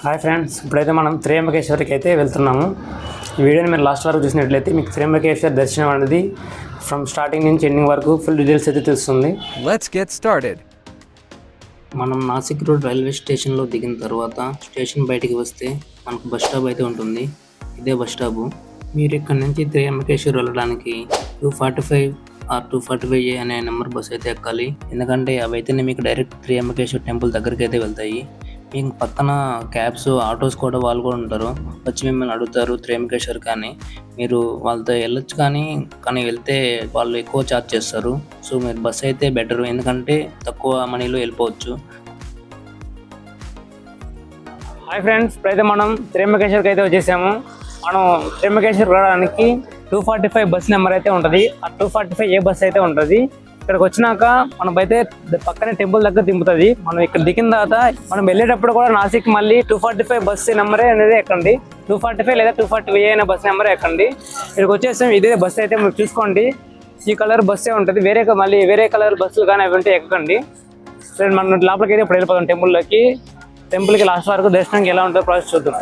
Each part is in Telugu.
హాయ్ ఫ్రెండ్స్, ఇప్పుడైతే మనం త్రయంబకేశ్వర్కి అయితే వెళ్తున్నాము. ఈ వీడియోని మీరు లాస్ట్ వరకు చూసినట్లయితే మీకు త్రయంబకేశ్వర్ దర్శనం అనేది ఫ్రమ్ స్టార్టింగ్ నుంచి ఎండింగ్ వరకు ఫుల్ డీటెయిల్స్ అయితే తెలుస్తుంది. Let's get started. మనం నాసిక్ రోడ్ రైల్వే స్టేషన్లో దిగిన తర్వాత స్టేషన్ బయటికి వస్తే మనకు బస్ స్టాప్ అయితే ఉంటుంది. ఇదే బస్ స్టాపు. మీరు ఇక్కడ నుంచి త్రయంబకేశ్వర్ వెళ్ళడానికి 245 ఆర్ 245A అనే నెంబర్ బస్ అయితే ఎక్కాలి. ఎందుకంటే అవి అయితేనే మీకు డైరెక్ట్ త్రయంబకేశ్వర్ టెంపుల్ దగ్గరికి అయితే వెళ్తాయి. మీకు పక్కన క్యాబ్స్ ఆటోస్ కూడా వాళ్ళు కూడా ఉంటారు. వచ్చి మిమ్మల్ని అడుగుతారు త్రయంబకేశ్వర్ కానీ మీరు వాళ్ళతో వెళ్ళొచ్చు, కానీ వెళ్తే వాళ్ళు ఎక్కువ ఛార్జ్ చేస్తారు. సో మీరు బస్ అయితే బెటర్, ఎందుకంటే తక్కువ మనీలో వెళ్ళిపోవచ్చు. హాయ్ ఫ్రెండ్స్, ఇప్పుడైతే మనం త్రయంబకేశ్వర్కి అయితే వచ్చేసాము. మనం త్రయంబకేశ్వర్ వెళ్ళడానికి 245 బస్ నెంబర్ అయితే ఉంటుంది. ఆ 245A బస్ అయితే ఉంటుంది. ఇక్కడికి వచ్చినాక మనం అయితే పక్కనే టెంపుల్ దగ్గర దింపుతుంది. మనం ఇక్కడ దిగిన తర్వాత మనం వెళ్ళేటప్పుడు కూడా నాసిక్ మళ్ళీ 245 బస్ నెంబరే అనేది ఎక్కండి. 245 లేదా 240A అనే బస్ నెంబరే ఎక్కండి. ఇక్కడికి వచ్చేసాం. ఇదే బస్ అయితే మీరు చూసుకోండి. ఈ కలర్ బస్సే ఉంటుంది. మళ్ళీ వేరే కలర్ బస్సులు కానీ అవి ఉంటే ఎక్కండి. మనం లోపలికి అయితే ఇప్పుడు వెళ్ళిపోతాం టెంపుల్కి లాస్ట్ వరకు దర్శనానికి ఎలా ఉంటుందో ప్రాసెస్ చూద్దాం.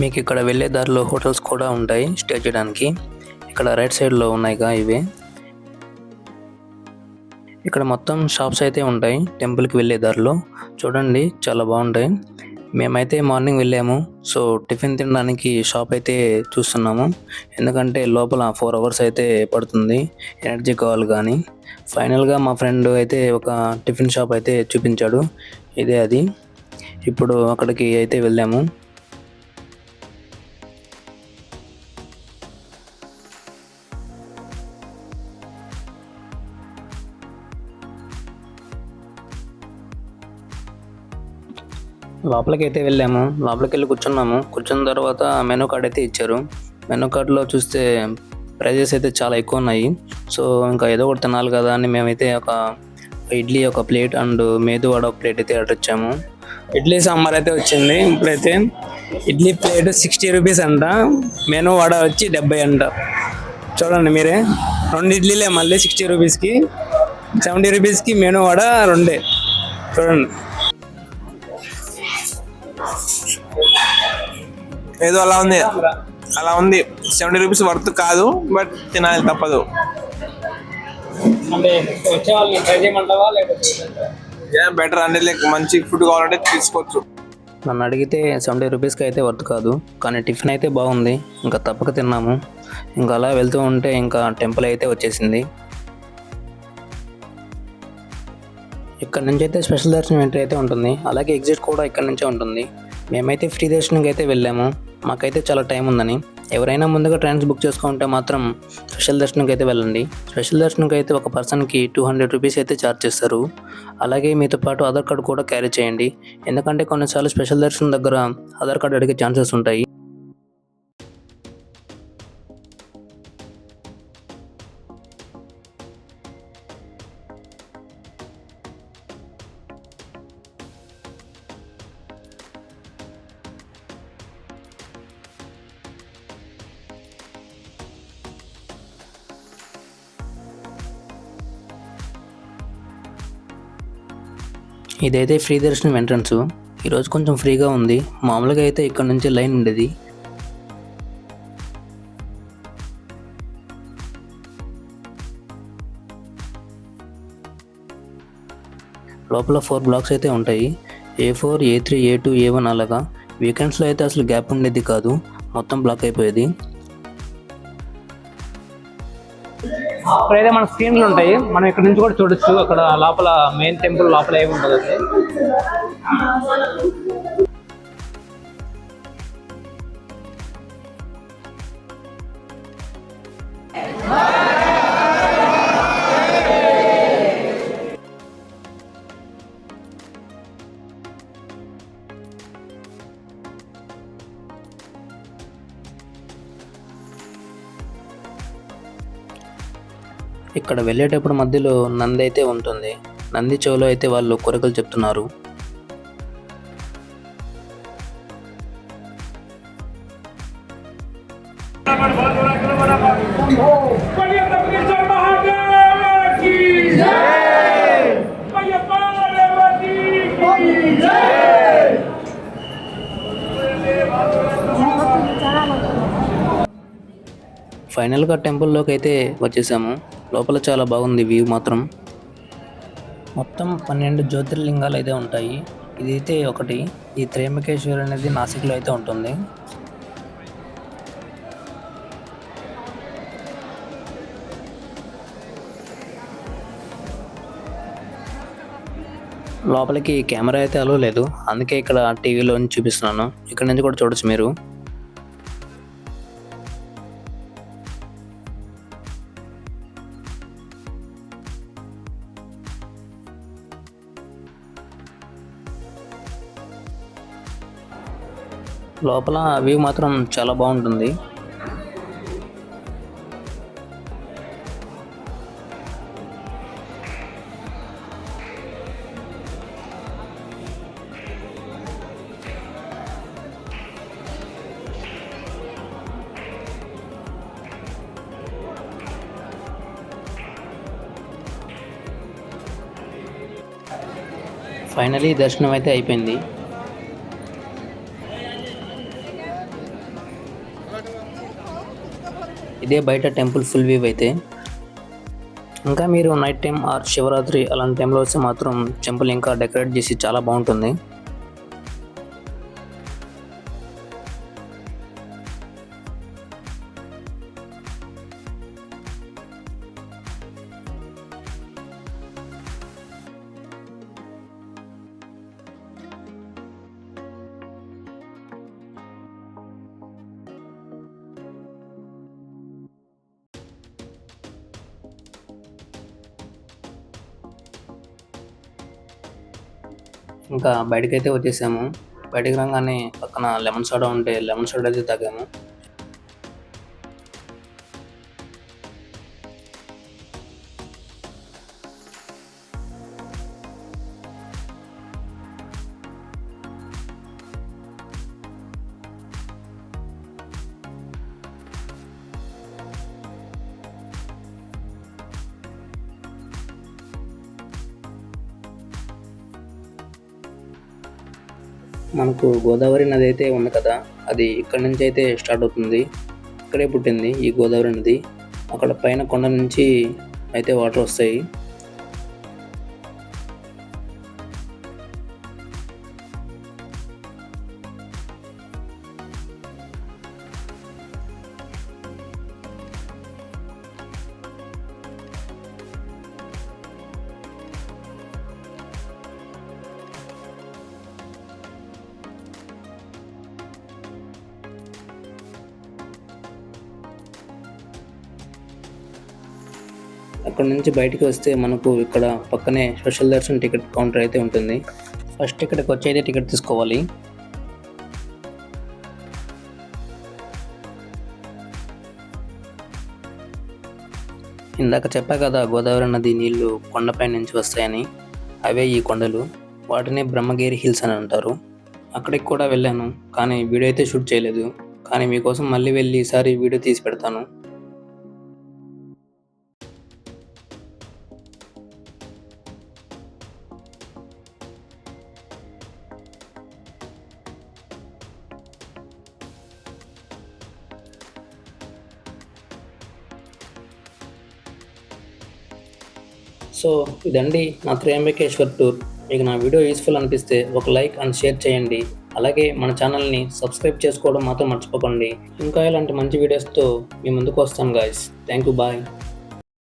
మీకు ఇక్కడ వెళ్ళే దారిలో హోటల్స్ కూడా ఉంటాయి స్టే చేయడానికి. ఇక్కడ రైట్ సైడ్లో ఉన్నాయిగా ఇవే. ఇక్కడ మొత్తం షాప్స్ అయితే ఉంటాయి టెంపుల్కి వెళ్ళే దారిలో. చూడండి, చాలా బాగుంటాయి. మేమైతే మార్నింగ్ వెళ్ళాము. సో టిఫిన్ తినడానికి షాప్ అయితే చూస్తున్నాము. ఎందుకంటే లోపల 4 hours అయితే పడుతుంది ఎనర్జీ కావాలి కానీ. ఫైనల్గా మా ఫ్రెండ్ అయితే ఒక టిఫిన్ షాప్ అయితే చూపించాడు. ఇదే అది. ఇప్పుడు అక్కడికి అయితే వెళ్ళాము. లోపలికి అయితే వెళ్ళాము. లోపలికి వెళ్ళి కూర్చున్న తర్వాత మెనూ కార్డ్ అయితే ఇచ్చారు. మెనూ కార్డులో చూస్తే ప్రైజెస్ అయితే చాలా ఎక్కువ ఉన్నాయి. సో ఇంకా ఏదో ఒకటి తినాలి కదా అని మేమైతే ఒక ఇడ్లీ ఒక ప్లేట్ అండ్ మేదువడ ఒక ప్లేట్ అయితే ఆర్డర్ ఇచ్చాము. ఇడ్లీ సాంబార్ అయితే వచ్చింది. ఇప్పుడైతే ఇడ్లీ ప్లేట్ 60 రూపీస్ అంట, మెనూ వడ వచ్చి 70 అంట. చూడండి మీరే, 2 ఇడ్లీలే మళ్ళీ 60 రూపీస్కి. 70 రూపీస్కి మెనూ వడ 2. చూడండి, ఏదో అలా ఉంది 70 రూపీస్ వర్త్ కాదు, బట్ తినాలి తప్పదు. అంటే వచ్చే వాళ్ళని ట్రై చేయమంటావా లేకపోతే బెటర్ అంటే లైక్ మంచి ఫుడ్ కావాలంటే తీసుకోవచ్చు. నన్ను అడిగితే 70 రూపీస్కి అయితే వర్త్ కాదు, కానీ టిఫిన్ అయితే బాగుంది. ఇంకా తప్పక తిన్నాము. ఇంకా అలా వెళ్తూ ఉంటే ఇంకా టెంపుల్ అయితే వచ్చేసింది. ఇక్కడ నుంచి అయితే స్పెషల్ దర్శనం ఎంట్రీ అయితే ఉంటుంది. అలాగే ఎగ్జిట్ కూడా ఇక్కడ నుంచే ఉంటుంది. మేమైతే ఫ్రీ దర్శనంకి అయితే వెళ్ళాము. మాకైతే చాలా టైం ఉందని. ఎవరైనా ముందుగా ట్రైన్స్ బుక్ చేసుకుంటే మాత్రం స్పెషల్ దర్శనంకి అయితే వెళ్ళండి. స్పెషల్ దర్శనంకి అయితే ఒక పర్సన్కి 200 రూపీస్ అయితే ఛార్జ్ చేస్తారు. అలాగే మీతో పాటు ఆధార్ కార్డు కూడా క్యారీ చేయండి. ఎందుకంటే కొన్నిసార్లు స్పెషల్ దర్శనం దగ్గర ఆధార్ కార్డు అడిగే ఛాన్సెస్ ఉంటాయి. ఇదైతే ఫ్రీ దర్శనం ఎంట్రన్స్. ఈరోజు కొంచెం ఫ్రీగా ఉంది. మామూలుగా అయితే ఇక్కడ నుంచి లైన్ ఉండేది. లోపల 4 బ్లాక్స్ అయితే ఉంటాయి. A4, A3, A2, A1 అలాగా. వీకెండ్స్లో అయితే అసలు గ్యాప్ ఉండేది కాదు, మొత్తం బ్లాక్ అయిపోయేది. ఇక్కడైతే మన స్క్రీన్లు ఉంటాయి, మనం ఇక్కడ నుంచి కూడా చూడొచ్చు. అక్కడ లోపల మెయిన్ టెంపుల్ లోపల ఏముంటుంది. ఇక్కడ వెళ్ళేటప్పుడు మధ్యలో నంది అయితే ఉంటుంది. నంది చెవులో అయితే వాళ్ళు కోరికలు చెప్తున్నారు. ఫైనల్గా టెంపుల్లోకి అయితే వచ్చేసాము. లోపల చాలా బాగుంది వ్యూ మాత్రం. మొత్తం 12 జ్యోతిర్లింగాలు అయితే ఉంటాయి. ఇదైతే ఒకటి. ఈ త్రయంబకేశ్వర్ అనేది నాసిక్లో అయితే ఉంటుంది. లోపలికి కెమెరా అయితే అలో లేదు, అందుకే ఇక్కడ టీవీలో చూపిస్తున్నాను. ఇక్కడ నుంచి కూడా చూడొచ్చు మీరు. లోపల వ్యూ మాత్రం చాలా బాగుంటుంది. ఫైనలీ దర్శనం అయితే అయిపోయింది. ఇదే బయట టెంపుల్ ఫుల్ వ్యూ అయితే. ఇంకా మీరు నైట్ టైం ఆర్ శివరాత్రి అలాంటి టైంలో వస్తే మాత్రం టెంపుల్ ఇంకా డెకరేట్ చేసి చాలా బాగుంటుంది. ఇంకా బయటకైతే వచ్చేసాము. బయటకు రాగానే పక్కన లెమన్ సోడా ఉంటే లెమన్ సోడా అయితే తాగాము. మనకు గోదావరి నది అయితే ఉంది కదా, అది ఇక్కడ నుంచి అయితే స్టార్ట్ అవుతుంది. ఇక్కడే పుట్టింది ఈ గోదావరి నది. అక్కడ పైన కొండ నుంచి అయితే వాటర్ వస్తాయి. అక్కడ నుంచి బయటికి వస్తే మనకు ఇక్కడ పక్కనే స్పెషల్ దర్శన్ టికెట్ కౌంటర్ అయితే ఉంటుంది. ఫస్ట్ ఇక్కడికి వచ్చి అయితే టికెట్ తీసుకోవాలి. ఇందాక చెప్పా కదా గోదావరి నది నీళ్లు కొండపై నుంచి వస్తాయని. అవే ఈ కొండలు. వాటిని బ్రహ్మగిరి హిల్స్ అని అంటారు. అక్కడికి కూడా వెళ్ళాను, కానీ వీడియో అయితే షూట్ చేయలేదు. కానీ మీకోసం మళ్ళీ వెళ్ళి ఈసారి వీడియో తీసి పెడతాను. సో ఇదండి నా త్రయంబకేశ్వర్ టూర్. మీకు నా వీడియో యూస్ఫుల్ అనిపిస్తే ఒక లైక్ అండ్ షేర్ చేయండి. అలాగే మన ఛానల్ని సబ్స్క్రైబ్ చేసుకోవడం మాత్రం మర్చిపోకండి. ఇంకా ఇలాంటి మంచి వీడియోస్తో మీ ముందుకు వస్తాను గాయ్స్. Thank you, bye.